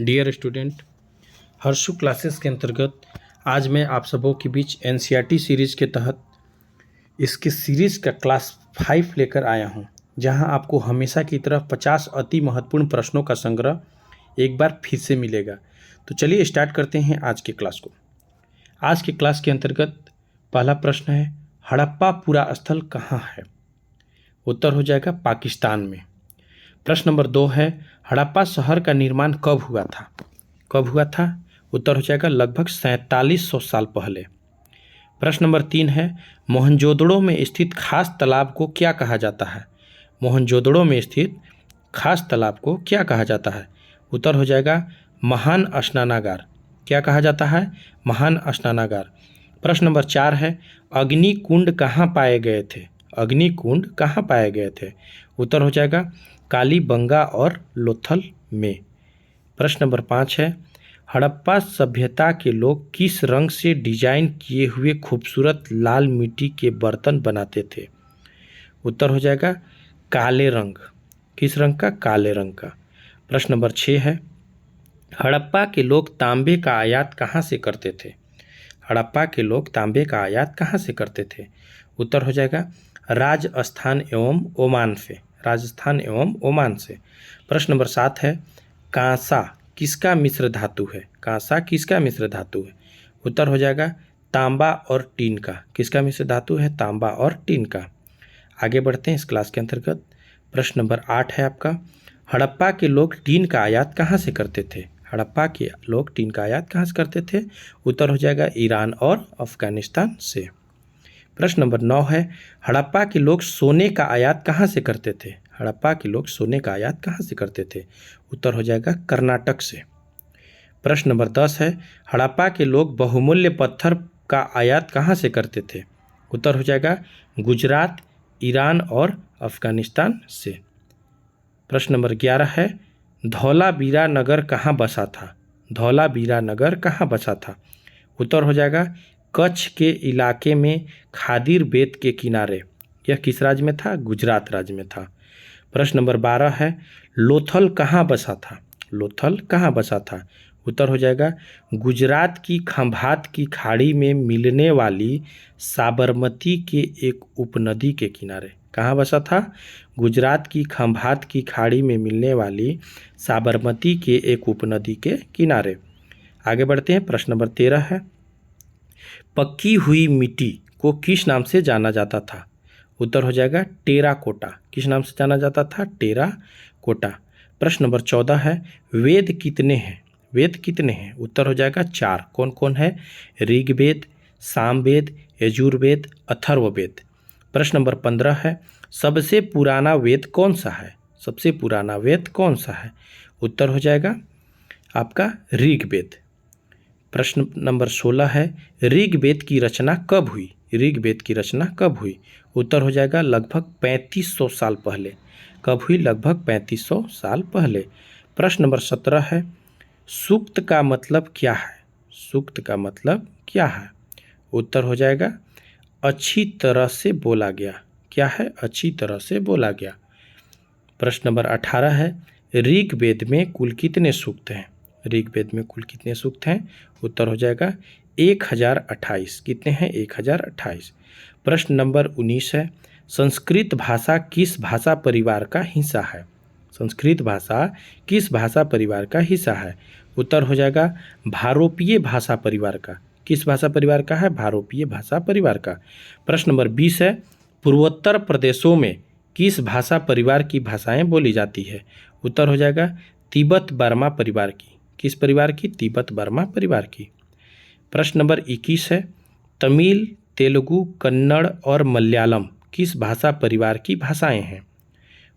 Dear student, Harshu classes के अंतर्गत आज मैं आप सबों के बीच एनसीईआरटी सीरीज़ के तहत इसके सीरीज़ का क्लास 5 लेकर आया हूं, जहां आपको हमेशा की तरह 50 अति महत्वपूर्ण प्रश्नों का संग्रह एक बार फिर से मिलेगा। तो चलिए स्टार्ट करते हैं आज के क्लास को। आज के क्लास के अंतर्गत पहला प्रश्न है, हड़प्पा पुरा स्थल कहाँ है? उत्तर हो जाएगा पाकिस्तान में। प्रश्न नंबर 2 है, हड़प्पा शहर का निर्माण कब हुआ था? कब हुआ था? उत्तर हो जाएगा लगभग 4700 साल पहले। प्रश्न नंबर 3 है, मोहनजोदड़ो में स्थित खास तालाब को क्या कहा जाता है? मोहनजोदड़ो में स्थित खास तालाब को क्या कहा जाता है? उत्तर हो जाएगा महान स्नानागार। क्या कहा जाता है? महान स्नानागार। प्रश्न नंबर 4 है, अग्निकुंड कहाँ पाए गए थे? अग्निकुंड कहाँ पाए गए थे? उत्तर हो जाएगा कालीबंगा और लोथल में। प्रश्न नंबर 5 है, हड़प्पा सभ्यता के लोग किस रंग से डिजाइन किए हुए खूबसूरत लाल मिट्टी के बर्तन बनाते थे? उत्तर हो जाएगा काले रंग। किस रंग का? काले रंग का। प्रश्न नंबर 6 है, हड़प्पा के लोग तांबे का आयात कहाँ से करते थे? हड़प्पा के लोग तांबे का आयात कहाँ से करते थे? उत्तर हो जाएगा राजस्थान एवं ओमान से। राजस्थान एवं ओमान से। प्रश्न नंबर 7 है, कांसा किसका मिश्र धातु है? कांसा किसका मिश्र धातु है? उत्तर हो जाएगा तांबा और टीन का। किसका मिश्र धातु है? तांबा और टीन का। आगे बढ़ते हैं इस क्लास के अंतर्गत। प्रश्न नंबर 8 है आपका, हड़प्पा के लोग टीन का आयात कहाँ से करते थे? हड़प्पा के लोग टीन का आयात कहाँ से करते थे? उत्तर हो जाएगा ईरान और अफगानिस्तान से। प्रश्न नंबर 9 है, हड़प्पा के लोग सोने का आयात कहाँ से करते थे? हड़प्पा के लोग सोने का आयात कहाँ से करते थे? उत्तर हो जाएगा कर्नाटक से। प्रश्न नंबर 10 है, हड़प्पा के लोग बहुमूल्य पत्थर का आयात कहाँ से करते थे? उत्तर हो जाएगा गुजरात, ईरान और अफगानिस्तान से। प्रश्न नंबर 11 है, धौलावीरा नगर कहाँ बसा था? धौलावीरा नगर कहाँ बसा था? उत्तर हो जाएगा कच्छ के इलाके में खादिर बेत के किनारे। यह किस राज्य में था? गुजरात राज्य में था। प्रश्न नंबर 12 है, लोथल कहाँ बसा था? लोथल कहाँ बसा था? उत्तर हो जाएगा गुजरात की खंभात की खाड़ी में मिलने वाली साबरमती के एक उपनदी के किनारे। कहाँ बसा था? गुजरात की खंभात की खाड़ी में मिलने वाली साबरमती के एक उपनदी के किनारे। आगे बढ़ते हैं। प्रश्न नंबर 13 है, पकी हुई मिट्टी को किस नाम से जाना जाता था? उत्तर हो जाएगा टेराकोटा। किस नाम से जाना जाता था? टेराकोटा। प्रश्न नंबर 14 है, वेद कितने हैं? वेद कितने हैं? उत्तर हो जाएगा 4। कौन कौन है? ऋग्वेद, सामवेद, यजुर्वेद, अथर्ववेद। प्रश्न नंबर 15 है, सबसे पुराना वेद कौन सा है? सबसे पुराना वेद कौन सा है? उत्तर हो जाएगा आपका ऋग्वेद। प्रश्न नंबर 16 है, ऋग्वेद की रचना कब हुई? ऋग्वेद की रचना कब हुई? उत्तर हो जाएगा लगभग 3500 साल पहले। कब हुई? लगभग 3500 साल पहले। प्रश्न नंबर 17 है, सूक्त का मतलब क्या है? सूक्त का मतलब क्या है? उत्तर हो जाएगा अच्छी तरह से बोला गया। क्या है? अच्छी तरह से बोला गया। प्रश्न नंबर 18 है, ऋग्वेद में कुल कितने सूक्त हैं? ऋग्वेद में कुल कितने सूक्त हैं? उत्तर हो जाएगा 1028। कितने हैं? 1028। प्रश्न नंबर 19 है, संस्कृत भाषा किस भाषा परिवार का हिस्सा है? संस्कृत भाषा किस भाषा परिवार का हिस्सा है? उत्तर हो जाएगा भारोपीय भाषा परिवार का। किस भाषा परिवार का है? भारोपीय भाषा परिवार का। प्रश्न नंबर 20 है, पूर्वोत्तर प्रदेशों में किस भाषा परिवार की भाषाएं बोली जाती है? उत्तर हो जाएगा तिब्बत बर्मा परिवार की। किस परिवार की? तिब्बत बर्मा परिवार की। प्रश्न नंबर 21 है, तमिल, तेलुगु, कन्नड़ और मलयालम किस भाषा परिवार की भाषाएं हैं?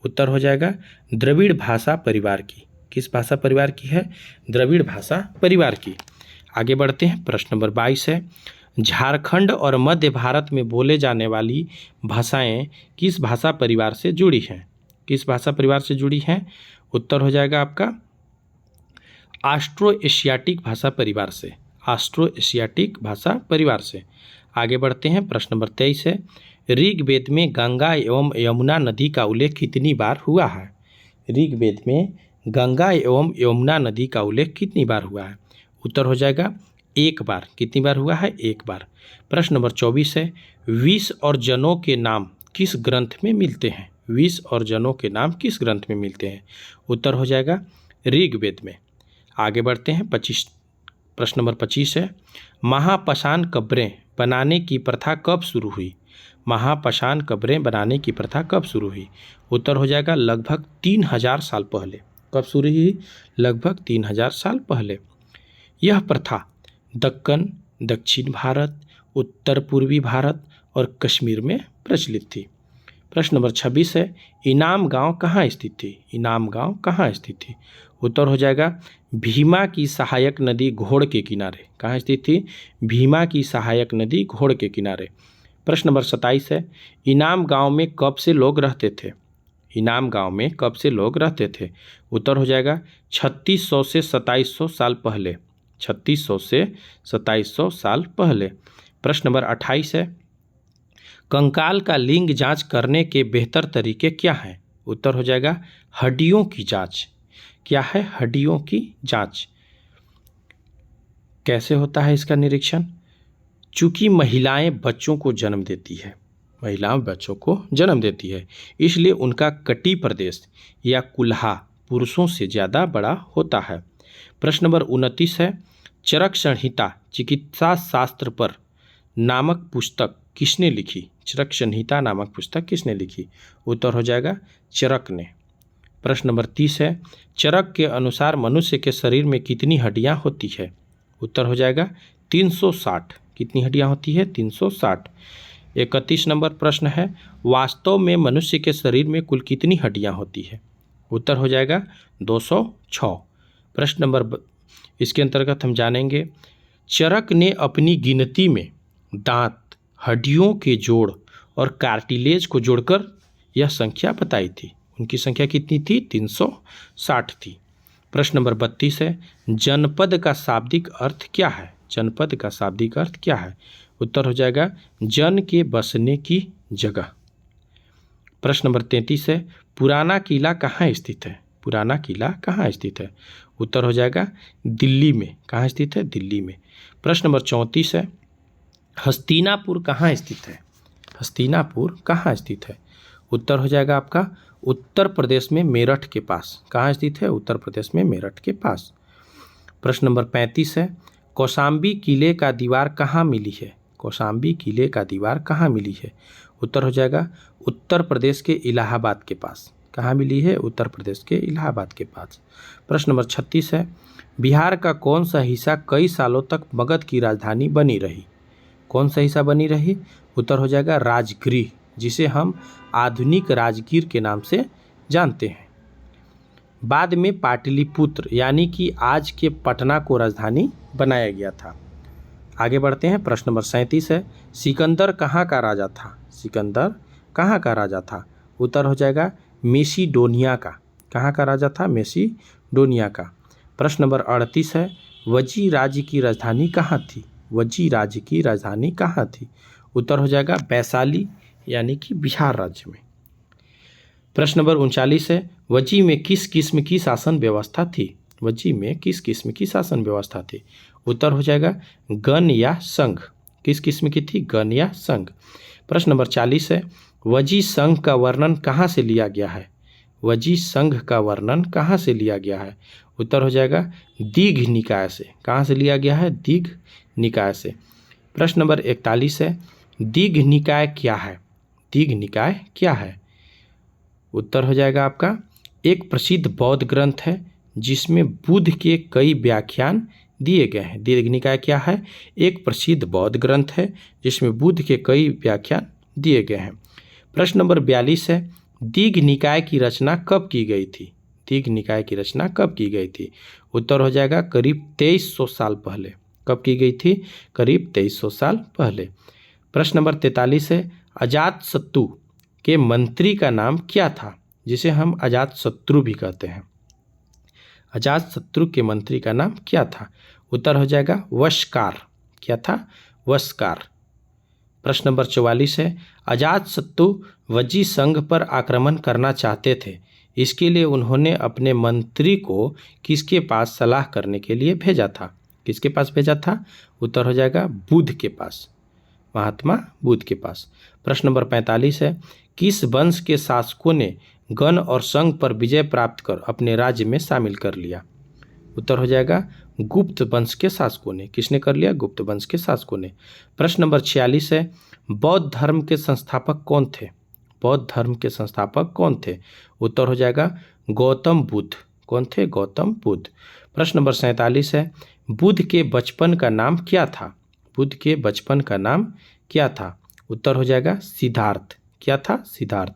उत्तर हो जाएगा द्रविड़ भाषा परिवार की। किस भाषा परिवार की है? द्रविड़ भाषा परिवार की। आगे बढ़ते हैं। प्रश्न नंबर 22 है, झारखंड और मध्य भारत में बोले जाने वाली भाषाएं किस भाषा परिवार से जुड़ी हैं? किस भाषा परिवार से जुड़ी हैं? उत्तर हो जाएगा आपका ऑस्ट्रो एशियाटिक भाषा परिवार से। ऑस्ट्रो एशियाटिक भाषा परिवार से। आगे बढ़ते हैं। प्रश्न नंबर 23 है, ऋग्वेद में गंगा एवं यमुना नदी का उल्लेख कितनी बार हुआ है? ऋग्वेद में गंगा एवं यमुना नदी का उल्लेख कितनी बार हुआ है? उत्तर हो जाएगा 1 बार। कितनी बार हुआ है? 1 बार। प्रश्न नंबर 24 है, विष और जनों के नाम किस ग्रंथ में मिलते हैं? विष और जनों के नाम किस ग्रंथ में मिलते हैं? उत्तर हो जाएगा ऋग्वेद में। आगे बढ़ते हैं। प्रश्न नंबर 25 है, महापाषाण कब्रें बनाने की प्रथा कब शुरू हुई? महापाषाण कब्रें बनाने की प्रथा कब शुरू हुई? उत्तर हो जाएगा लगभग 3000 साल पहले। कब शुरू हुई? लगभग 3000 साल पहले। यह प्रथा दक्कन, दक्षिण भारत, उत्तर पूर्वी भारत और कश्मीर में प्रचलित थी। प्रश्न नंबर 26 है, इनाम गांव कहाँ स्थित थी? इनाम गांव कहाँ स्थित थी? उत्तर हो जाएगा भीमा की सहायक नदी घोड़ के किनारे। कहाँ स्थित थी? भीमा की सहायक नदी घोड़ के किनारे। प्रश्न नंबर 27 है, इनाम गांव में कब से लोग रहते थे? इनाम गांव में कब से लोग रहते थे? उत्तर हो जाएगा 3600 से 2700 साल पहले। 3600 से 2700 साल पहले। प्रश्न नंबर 28 है, कंकाल का लिंग जांच करने के बेहतर तरीके क्या हैं? उत्तर हो जाएगा हड्डियों की जांच। क्या है? हड्डियों की जांच। कैसे होता है इसका निरीक्षण? चूंकि महिलाएं बच्चों को जन्म देती है, महिलाएं बच्चों को जन्म देती है, इसलिए उनका कटी प्रदेश या कुल्हा पुरुषों से ज़्यादा बड़ा होता है। प्रश्न नंबर 29 है, चरक संहिता चिकित्सा शास्त्र पर नामक पुस्तक किसने लिखी? चरक संहिता नामक पुस्तक किसने लिखी? उत्तर हो जाएगा चरक ने। प्रश्न नंबर 30 है, चरक के अनुसार मनुष्य के शरीर में कितनी हड्डियां होती है? उत्तर हो जाएगा 360। कितनी हड्डियां होती है? 360। 31 नंबर प्रश्न है, वास्तव में मनुष्य के शरीर में कुल कितनी हड्डियां होती है? उत्तर हो जाएगा 206। प्रश्न नंबर इसके अंतर्गत हम जानेंगे, चरक ने अपनी गिनती में दांत, हड्डियों के जोड़ और कार्टिलेज को जोड़कर यह संख्या बताई थी। उनकी संख्या कितनी थी? 360 थी। प्रश्न नंबर 32 है, जनपद का शाब्दिक अर्थ क्या है? जनपद का शाब्दिक अर्थ क्या है? उत्तर हो जाएगा जन के बसने की जगह। प्रश्न नंबर 33 है, पुराना किला कहाँ स्थित है? पुराना किला कहाँ स्थित है? उत्तर हो जाएगा दिल्ली में। कहाँ स्थित है? दिल्ली में। प्रश्न नंबर 34 है, हस्तिनापुर कहाँ स्थित है? हस्तिनापुर कहाँ स्थित है? उत्तर हो जाएगा आपका उत्तर प्रदेश में मेरठ के पास। कहाँ स्थित है? उत्तर प्रदेश में मेरठ के पास। प्रश्न नंबर 35 है, कौशाम्बी किले का दीवार कहाँ मिली है? कौशाम्बी किले का दीवार कहाँ मिली है? उत्तर हो जाएगा उत्तर प्रदेश के इलाहाबाद के पास। कहाँ मिली है? उत्तर प्रदेश के इलाहाबाद के पास। प्रश्न नंबर 36 है, बिहार का कौन सा हिस्सा कई सालों तक मगध की राजधानी बनी रही? कौन सा हिस्सा बनी रही? उत्तर हो जाएगा राजगृह, जिसे हम आधुनिक राजगीर के नाम से जानते हैं। बाद में पाटलिपुत्र यानी कि आज के पटना को राजधानी बनाया गया था। आगे बढ़ते हैं। प्रश्न नंबर 37 है, सिकंदर कहाँ का राजा था? सिकंदर कहाँ का राजा था? उत्तर हो जाएगा मेसिडोनिया का। कहाँ का राजा था? मेसिडोनिया का। प्रश्न नंबर 38 है, वजी राज्य की राजधानी कहाँ थी? वजी राज्य की राजधानी कहाँ थी? उत्तर हो जाएगा वैशाली यानी कि बिहार राज्य में। प्रश्न नंबर 39 है, वजी में किस किस्म की शासन व्यवस्था थी? वजी में किस किस्म की शासन व्यवस्था थी? उत्तर हो जाएगा गण या संघ। किस किस्म की थी? गण या संघ। प्रश्न नंबर 40 है, वजी संघ का वर्णन कहाँ से लिया गया है? वजी संघ का वर्णन कहाँ से लिया गया है? उत्तर हो जाएगा दीघ निकाय से। कहाँ से लिया गया है? दीघ निकाय से। प्रश्न नंबर 41 है, दीघ निकाय क्या है? दीघ निकाय क्या है? उत्तर हो जाएगा आपका एक प्रसिद्ध बौद्ध ग्रंथ है जिसमें बुद्ध के कई व्याख्यान दिए गए हैं। दीघ निकाय क्या है? एक प्रसिद्ध बौद्ध ग्रंथ है जिसमें बुद्ध के कई व्याख्यान दिए गए हैं। प्रश्न नंबर 42 है, दीघ निकाय की रचना कब की गई थी? दीघ निकाय की रचना कब की गई थी? उत्तर हो जाएगा करीब 2300 साल पहले। कब की गई थी? करीब 2300 साल पहले। प्रश्न नंबर 43 है, अजातशत्रु के मंत्री का नाम क्या था? जिसे हम अजातशत्रु भी कहते हैं। अजातशत्रु के मंत्री का नाम क्या था? उत्तर हो जाएगा वशकार। क्या था? वशकार। प्रश्न नंबर 44 है, अजातशत्रु वजी संघ पर आक्रमण करना चाहते थे, इसके लिए उन्होंने अपने मंत्री को किसके पास सलाह करने के लिए भेजा था? किसके पास भेजा था? उत्तर हो जाएगा बुध के पास, महात्मा बुध के पास। प्रश्न नंबर 45 है, किस वंश के शासकों ने गण और संघ पर विजय प्राप्त कर अपने राज्य में शामिल कर लिया? उत्तर हो जाएगा गुप्त वंश के शासकों ने। किसने कर लिया? गुप्त वंश के शासकों ने। प्रश्न नंबर 46 है, बौद्ध धर्म के संस्थापक कौन थे? बौद्ध धर्म के संस्थापक कौन थे? उत्तर हो जाएगा गौतम बुद्ध। कौन थे? गौतम बुद्ध। प्रश्न नंबर 47 है, बुद्ध के बचपन का नाम क्या था? बुद्ध के बचपन का नाम क्या था? उत्तर हो जाएगा सिद्धार्थ। क्या था? सिद्धार्थ।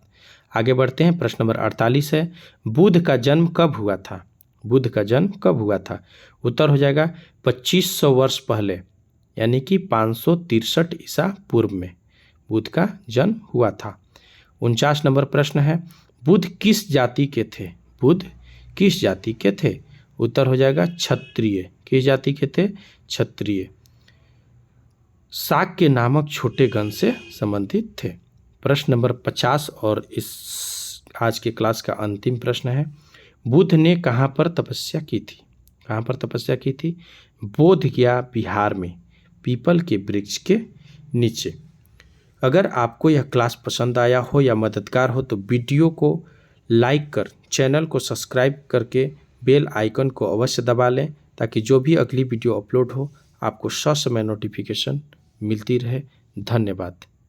आगे बढ़ते हैं। प्रश्न नंबर 48 है, बुद्ध का जन्म कब हुआ था? बुद्ध का जन्म कब हुआ था? उत्तर हो जाएगा 2500 वर्ष पहले, यानी कि 563 ईसा पूर्व में बुद्ध का जन्म हुआ था। 49 नंबर प्रश्न है, बुद्ध किस जाति के थे? बुद्ध किस जाति के थे? उत्तर हो जाएगा क्षत्रिय। किस जाति के थे? क्षत्रिय। शाक्य नामक छोटे वंश से संबंधित थे। प्रश्न नंबर 50 और इस आज के क्लास का अंतिम प्रश्न है, बुद्ध ने कहाँ पर तपस्या की थी? कहाँ पर तपस्या की थी? बोध गया बिहार में, पीपल के वृक्ष के नीचे। अगर आपको यह क्लास पसंद आया हो या मददगार हो तो वीडियो को लाइक कर, चैनल को सब्सक्राइब करके बेल आइकन को अवश्य दबा लें, ताकि जो भी अगली वीडियो अपलोड हो आपको ससमय नोटिफिकेशन मिलती रहे। धन्यवाद।